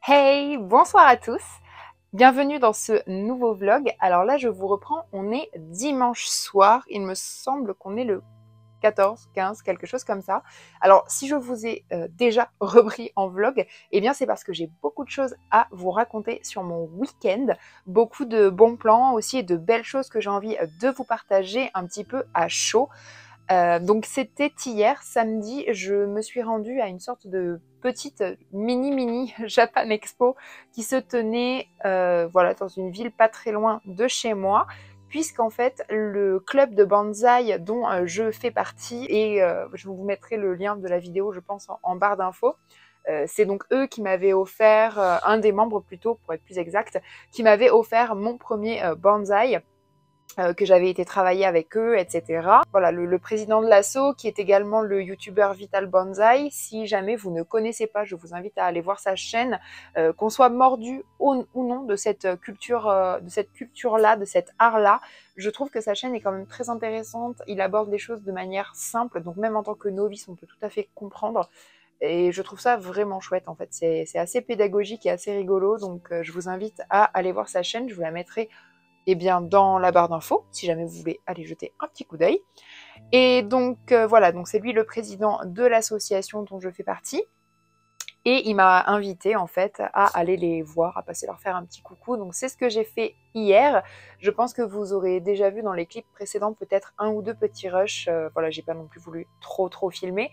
Hey, bonsoir à tous. Bienvenue dans ce nouveau vlog. Alors là, je vous reprends, on est dimanche soir. Il me semble qu'on est le 14, 15, quelque chose comme ça. Alors, si je vous ai déjà repris en vlog, eh bien c'est parce que j'ai beaucoup de choses à vous raconter sur mon week-end. Beaucoup de bons plans aussi et de belles choses que j'ai envie de vous partager un petit peu à chaud. Donc c'était hier, samedi, je me suis rendue à une sorte de petite mini Japan Expo qui se tenait voilà, dans une ville pas très loin de chez moi, puisqu'en fait le club de bonsaï dont je fais partie, et je vous mettrai le lien de la vidéo je pense en barre d'infos, c'est donc eux qui m'avaient offert, un des membres plutôt pour être plus exact, qui m'avait offert mon premier bonsaï. Que j'avais été travailler avec eux, etc. Voilà, le président de l'asso, qui est également le youtubeur Vital Bonsai. Si jamais vous ne connaissez pas, je vous invite à aller voir sa chaîne, qu'on soit mordu ou non de cette culture-là, de cet art-là. Je trouve que sa chaîne est quand même très intéressante. Il aborde les choses de manière simple, donc même en tant que novice, on peut tout à fait comprendre. Et je trouve ça vraiment chouette en fait, c'est assez pédagogique et assez rigolo, donc je vous invite à aller voir sa chaîne, je vous la mettrai bien, dans la barre d'infos, si jamais vous voulez aller jeter un petit coup d'œil. Et donc voilà, donc c'est lui le président de l'association dont je fais partie. Et il m'a invité en fait à aller les voir, à passer leur faire un petit coucou. Donc c'est ce que j'ai fait hier. Je pense que vous aurez déjà vu dans les clips précédents peut-être un ou deux petits rushs. Voilà, j'ai pas non plus voulu trop filmer.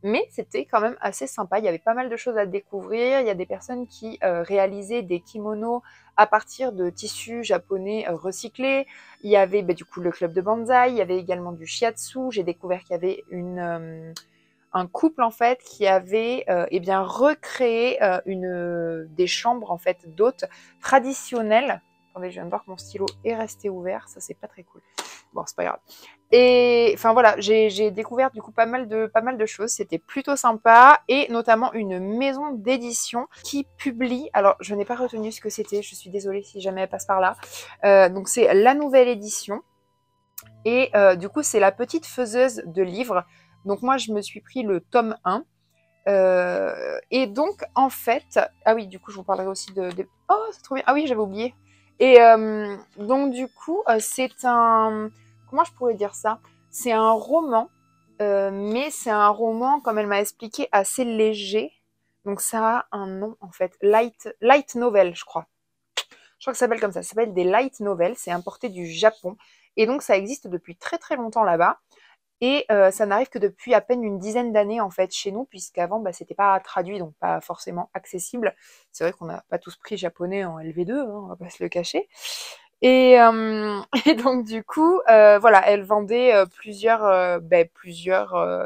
Mais c'était quand même assez sympa, il y avait pas mal de choses à découvrir. Il y a des personnes qui réalisaient des kimonos à partir de tissus japonais recyclés. Il y avait du coup le club de bonsaï, il y avait également du shiatsu. J'ai découvert qu'il y avait un couple en fait qui avait recréé des chambres en fait d'hôtes traditionnelles. Attendez, je viens de voir que mon stylo est resté ouvert, ça c'est pas très cool. Bon, c'est pas grave. Et enfin voilà, j'ai découvert du coup pas mal de choses, c'était plutôt sympa, et notamment une maison d'édition qui publie, alors je n'ai pas retenu ce que c'était, je suis désolée si jamais elle passe par là, donc c'est La Nouvelle Édition, et du coup c'est la petite faiseuse de livres, donc moi je me suis pris le tome 1, et donc en fait, ah oui du coup je vous parlerai aussi oh c'est trop bien, ah oui j'avais oublié, et donc du coup c'est un, comment je pourrais dire ça, c'est un roman, mais c'est un roman, comme elle m'a expliqué, assez léger, donc ça a un nom en fait, light novel je crois que ça s'appelle comme ça s'appelle des light novels, c'est importé du Japon, et donc ça existe depuis très longtemps là-bas. Et ça n'arrive que depuis à peine une dizaine d'années en fait chez nous, puisqu'avant c'était pas traduit, donc pas forcément accessible. C'est vrai qu'on n'a pas tous pris japonais en LV2, hein, on va pas se le cacher. Et, et donc du coup, voilà, elle vendait plusieurs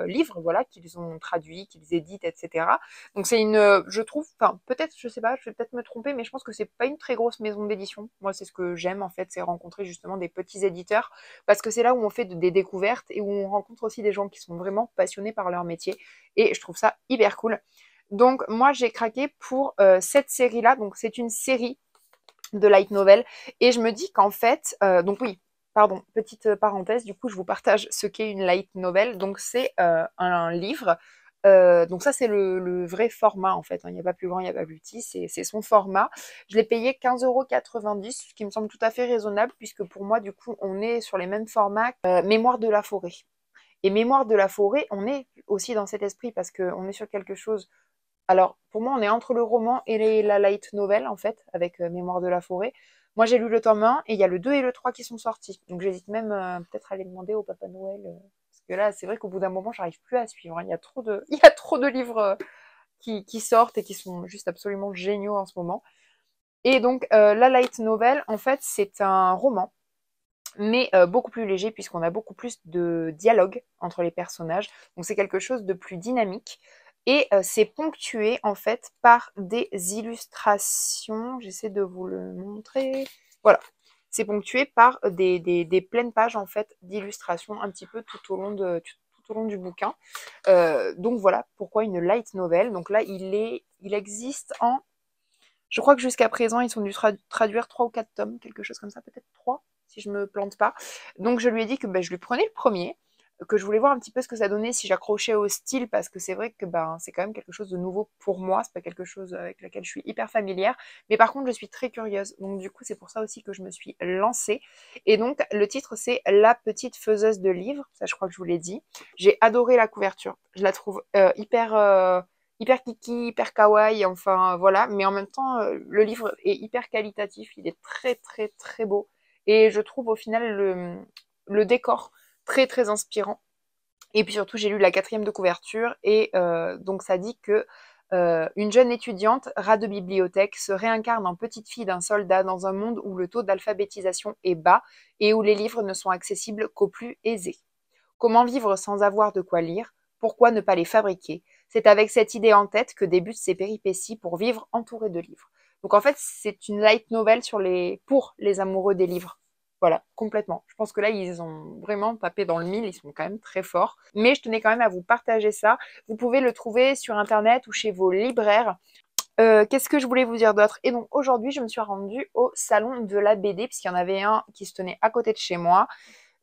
livres, voilà, qu'ils ont traduits, qu'ils éditent, etc. Donc c'est une, je trouve, enfin peut-être, je sais pas, je vais peut-être me tromper, mais je pense que c'est pas une très grosse maison d'édition. Moi, c'est ce que j'aime en fait, c'est rencontrer justement des petits éditeurs, parce que c'est là où on fait des découvertes et où on rencontre aussi des gens qui sont vraiment passionnés par leur métier. Et je trouve ça hyper cool. Donc moi, j'ai craqué pour cette série-là. Donc c'est une série de light novel, et je me dis qu'en fait, donc oui, pardon, petite parenthèse, du coup je vous partage ce qu'est une light novel. Donc c'est un livre, donc ça c'est le vrai format en fait, hein. Il n'y a pas plus grand, il n'y a pas plus petit, c'est son format. Je l'ai payé 15,90 €, ce qui me semble tout à fait raisonnable, puisque pour moi du coup on est sur les mêmes formats Mémoire de la forêt. Et Mémoire de la forêt, on est aussi dans cet esprit, parce qu'on est sur quelque chose, alors, pour moi, on est entre le roman et la light novel, en fait, avec Mémoire de la forêt. Moi, j'ai lu le tome 1, et il y a le 2 et le 3 qui sont sortis. Donc, j'hésite même peut-être à aller demander au Papa Noël. Parce que là, c'est vrai qu'au bout d'un moment, j'arrive plus à suivre, hein. Il y a trop de, il y a trop de livres qui sortent et qui sont juste absolument géniaux en ce moment. Et donc, la light novel, en fait, c'est un roman, mais beaucoup plus léger, puisqu'on a beaucoup plus de dialogue entre les personnages. Donc c'est quelque chose de plus dynamique. Et c'est ponctué en fait par des illustrations. J'essaie de vous le montrer. Voilà. C'est ponctué par des pleines pages en fait d'illustrations un petit peu tout au long du bouquin. Donc voilà pourquoi une light novel. Donc là il existe en, je crois que jusqu'à présent, ils sont dû traduire 3 ou 4 tomes, quelque chose comme ça, peut-être 3, si je me plante pas. Donc je lui ai dit que je lui prenais le premier. que je voulais voir un petit peu ce que ça donnait si j'accrochais au style, parce que c'est vrai que ben, c'est quand même quelque chose de nouveau pour moi, c'est pas quelque chose avec lequel je suis hyper familière, mais par contre je suis très curieuse, donc du coup c'est pour ça aussi que je me suis lancée. Et donc le titre c'est La petite faiseuse de livres, ça je crois que je vous l'ai dit. J'ai adoré la couverture, je la trouve hyper kiki, hyper kawaii, enfin voilà, mais en même temps le livre est hyper qualitatif, il est très très très beau, et je trouve au final le décor très inspirant. Et puis surtout, j'ai lu la 4e de couverture et donc ça dit que une jeune étudiante, rat de bibliothèque, se réincarne en petite fille d'un soldat dans un monde où le taux d'alphabétisation est bas et où les livres ne sont accessibles qu'aux plus aisés. Comment vivre sans avoir de quoi lire? Pourquoi ne pas les fabriquer? C'est avec cette idée en tête que débutent ses péripéties pour vivre entourée de livres. Donc en fait, c'est une light novel pour les amoureux des livres. Voilà, complètement. Je pense que là, ils ont vraiment tapé dans le mille, ils sont quand même très forts. Mais je tenais quand même à vous partager ça. Vous pouvez le trouver sur Internet ou chez vos libraires. Qu'est-ce que je voulais vous dire d'autre? Et donc aujourd'hui, je me suis rendue au salon de la BD, puisqu'il y en avait un qui se tenait à côté de chez moi.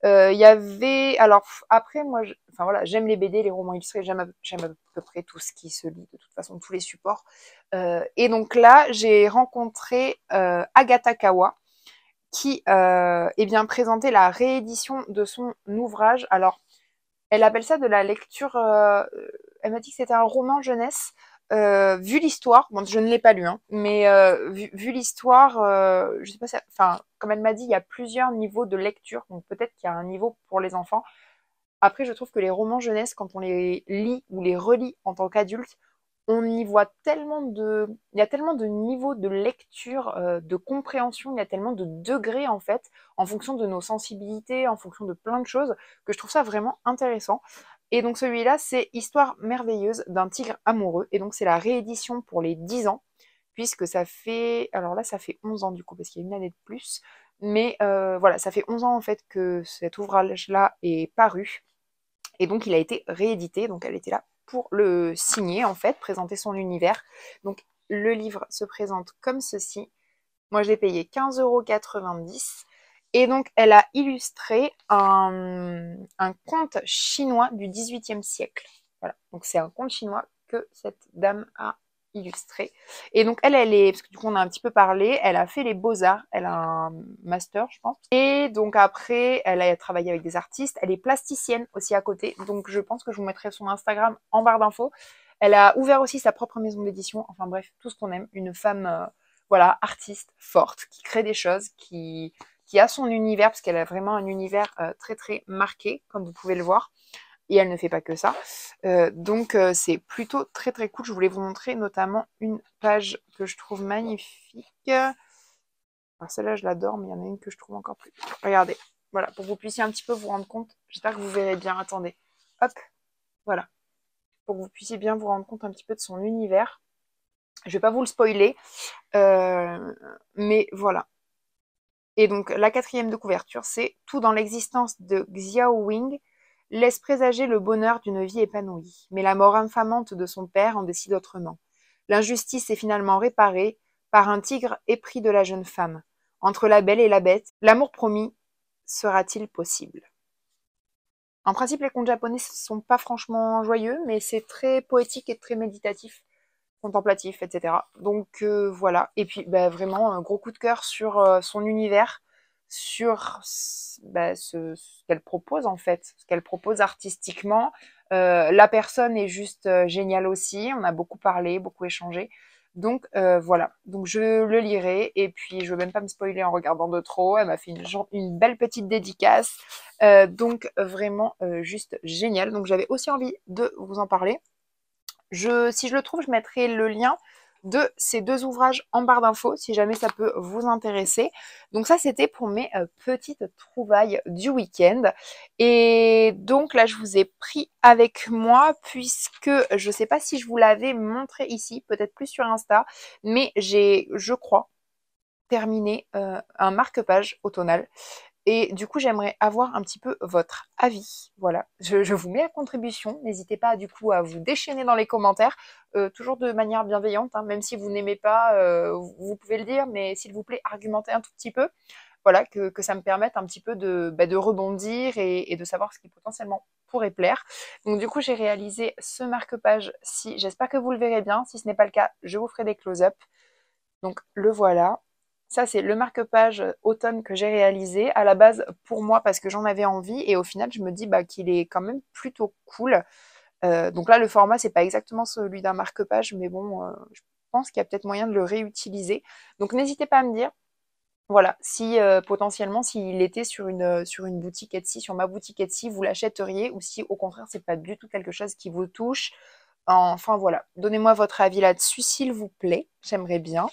Il y avait, alors après moi, enfin voilà, j'aime les BD, les romans illustrés, j'aime à peu près tout ce qui se lit de toute façon, tous les supports. Et donc là, j'ai rencontré Agatha Kawa qui eh bien présentait la réédition de son ouvrage. Alors, elle appelle ça de la lecture. Elle m'a dit que c'était un roman jeunesse. Vu l'histoire, bon, je ne l'ai pas lu, hein, mais vu l'histoire, je sais pas, enfin, comme elle m'a dit, il y a plusieurs niveaux de lecture, donc peut-être qu'il y a un niveau pour les enfants. Après, je trouve que les romans jeunesse, quand on les lit ou les relit en tant qu'adulte, on y voit tellement il y a tellement de niveaux de lecture, de compréhension, il y a tellement de degrés en fait, en fonction de nos sensibilités, en fonction de plein de choses, que je trouve ça vraiment intéressant. Et donc celui-là, c'est Histoire merveilleuse d'un tigre amoureux. Et donc c'est la réédition pour les 10 ans, puisque ça fait, alors là ça fait 11 ans du coup, parce qu'il y a une année de plus. Mais voilà, ça fait 11 ans en fait que cet ouvrage-là est paru. Et donc, il a été réédité. Donc, elle était là pour le signer, en fait, présenter son univers. Donc, le livre se présente comme ceci. Moi, je l'ai payé 15,90 €. Et donc, elle a illustré un conte chinois du XVIIIe siècle. Voilà. Donc, c'est un conte chinois que cette dame a illustré. Et donc, elle est, parce que du coup, on a un petit peu parlé, elle a fait les beaux-arts, elle a un master, je pense. Et donc, après, elle a travaillé avec des artistes, elle est plasticienne aussi à côté. Donc, je pense que je vous mettrai son Instagram en barre d'infos. Elle a ouvert aussi sa propre maison d'édition. Enfin, bref, tout ce qu'on aime. Une femme voilà, artiste forte, qui crée des choses, qui a son univers, parce qu'elle a vraiment un univers très marqué, comme vous pouvez le voir. Et elle ne fait pas que ça. Donc c'est plutôt très cool. Je voulais vous montrer notamment une page que je trouve magnifique. Alors celle-là, je l'adore, mais il y en a une que je trouve encore plus. Regardez, voilà, pour que vous puissiez un petit peu vous rendre compte. J'espère que vous verrez bien. Attendez, hop, voilà. Pour que vous puissiez bien vous rendre compte un petit peu de son univers. Je vais pas vous le spoiler, mais voilà. Et donc la 4e de couverture, c'est tout dans l'existence de Xiao Wing laisse présager le bonheur d'une vie épanouie. Mais la mort infamante de son père en décide autrement. L'injustice est finalement réparée par un tigre épris de la jeune femme. Entre la belle et la bête, l'amour promis sera-t-il possible? En principe, les contes japonais ne sont pas franchement joyeux, mais c'est très poétique et très méditatif, contemplatif, etc. Donc voilà. Et puis bah, vraiment un gros coup de cœur sur son univers, sur ce qu'elle propose en fait, ce qu'elle propose artistiquement. La personne est juste géniale aussi. On a beaucoup parlé, beaucoup échangé. Donc voilà. Donc je le lirai et puis je veux même pas me spoiler en regardant de trop. Elle m'a fait une belle petite dédicace. Donc vraiment juste génial. Donc j'avais aussi envie de vous en parler. Si je le trouve, je mettrai le lien de ces 2 ouvrages en barre d'infos, si jamais ça peut vous intéresser. Donc ça, c'était pour mes petites trouvailles du week-end. Et donc là, je vous ai pris avec moi, puisque je ne sais pas si je vous l'avais montré ici, peut-être plus sur Insta, mais j'ai, je crois, terminé un marque-page automnal. Et du coup, j'aimerais avoir un petit peu votre avis. Voilà, je vous mets à contribution. N'hésitez pas du coup à vous déchaîner dans les commentaires, toujours de manière bienveillante, hein, même si vous n'aimez pas, vous pouvez le dire, mais s'il vous plaît, argumentez un tout petit peu. voilà, que ça me permette un petit peu de rebondir et de savoir ce qui potentiellement pourrait plaire. Donc du coup, j'ai réalisé ce marque-page-ci. J'espère que vous le verrez bien. Si ce n'est pas le cas, je vous ferai des close-up. Donc le voilà. Ça, c'est le marque-page automne que j'ai réalisé à la base pour moi parce que j'en avais envie et au final, je me dis qu'il est quand même plutôt cool. Donc là, le format, c'est pas exactement celui d'un marque-page, mais bon, je pense qu'il y a peut-être moyen de le réutiliser. Donc n'hésitez pas à me dire, voilà, si potentiellement, s'il était sur une boutique Etsy, sur ma boutique Etsy, vous l'achèteriez ou si au contraire, c'est pas du tout quelque chose qui vous touche. Enfin voilà, donnez-moi votre avis là-dessus, s'il vous plaît, j'aimerais bien.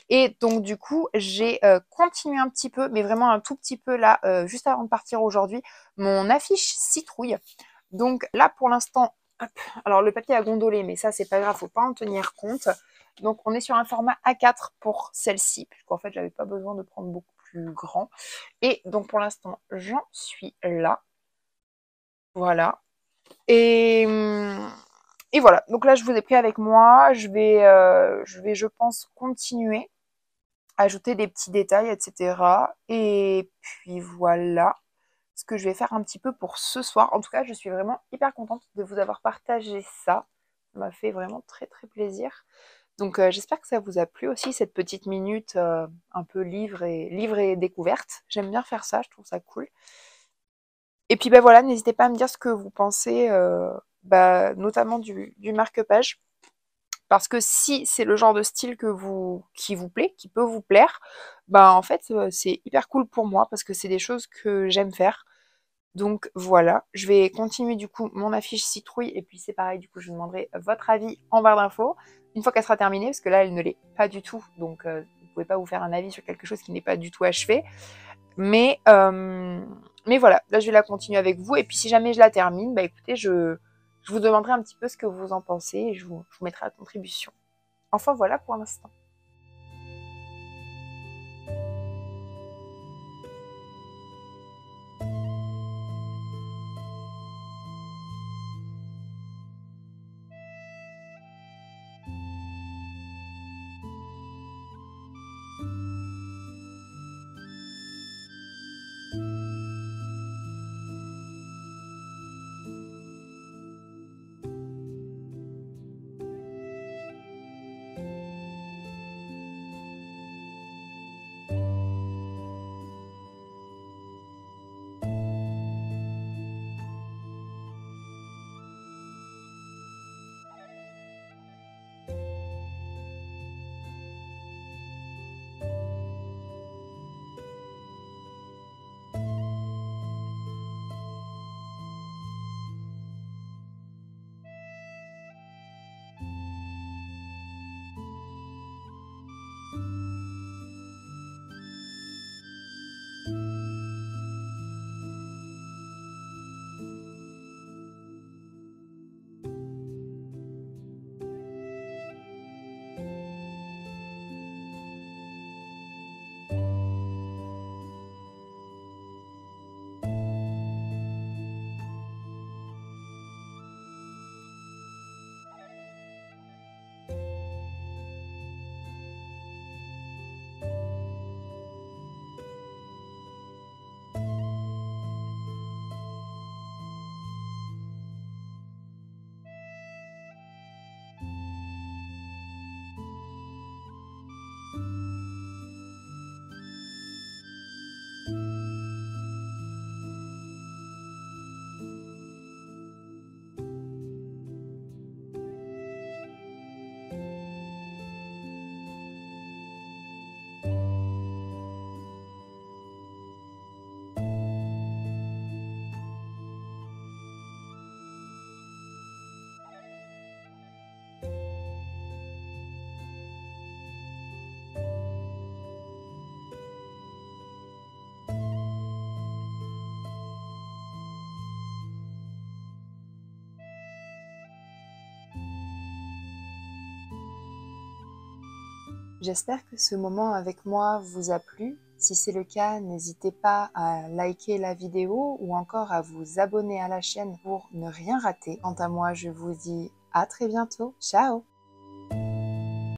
Et donc du coup, j'ai continué un petit peu, mais vraiment un tout petit peu là, juste avant de partir aujourd'hui, mon affiche citrouille. Donc là, pour l'instant, alors le papier a gondolé, mais ça, c'est pas grave, faut pas en tenir compte. Donc on est sur un format A4 pour celle-ci, puisqu'en fait, j'avais pas besoin de prendre beaucoup plus grand. Et donc pour l'instant, j'en suis là. Voilà. Et, et voilà, donc là, je vous ai pris avec moi. Je pense, continuer, ajouter des petits détails, etc. Et puis voilà ce que je vais faire un petit peu pour ce soir. En tout cas, je suis vraiment hyper contente de vous avoir partagé ça. Ça m'a fait vraiment très très plaisir. Donc j'espère que ça vous a plu aussi, cette petite minute un peu livre et découverte. J'aime bien faire ça, je trouve ça cool. Et puis voilà, n'hésitez pas à me dire ce que vous pensez, notamment du marque-page. Parce que si c'est le genre de style qui vous plaît, qui peut vous plaire, en fait, c'est hyper cool pour moi parce que c'est des choses que j'aime faire. Donc voilà, je vais continuer du coup mon affiche citrouille et puis c'est pareil, du coup je demanderai votre avis en barre d'infos une fois qu'elle sera terminée parce que là elle ne l'est pas du tout, donc vous ne pouvez pas vous faire un avis sur quelque chose qui n'est pas du tout achevé. Mais, voilà, là je vais la continuer avec vous et puis si jamais je la termine, écoutez, je vous demanderai un petit peu ce que vous en pensez et je vous mettrai à contribution. Enfin voilà pour l'instant. J'espère que ce moment avec moi vous a plu. Si c'est le cas, n'hésitez pas à liker la vidéo ou encore à vous abonner à la chaîne pour ne rien rater. Quant à moi, je vous dis à très bientôt. Ciao!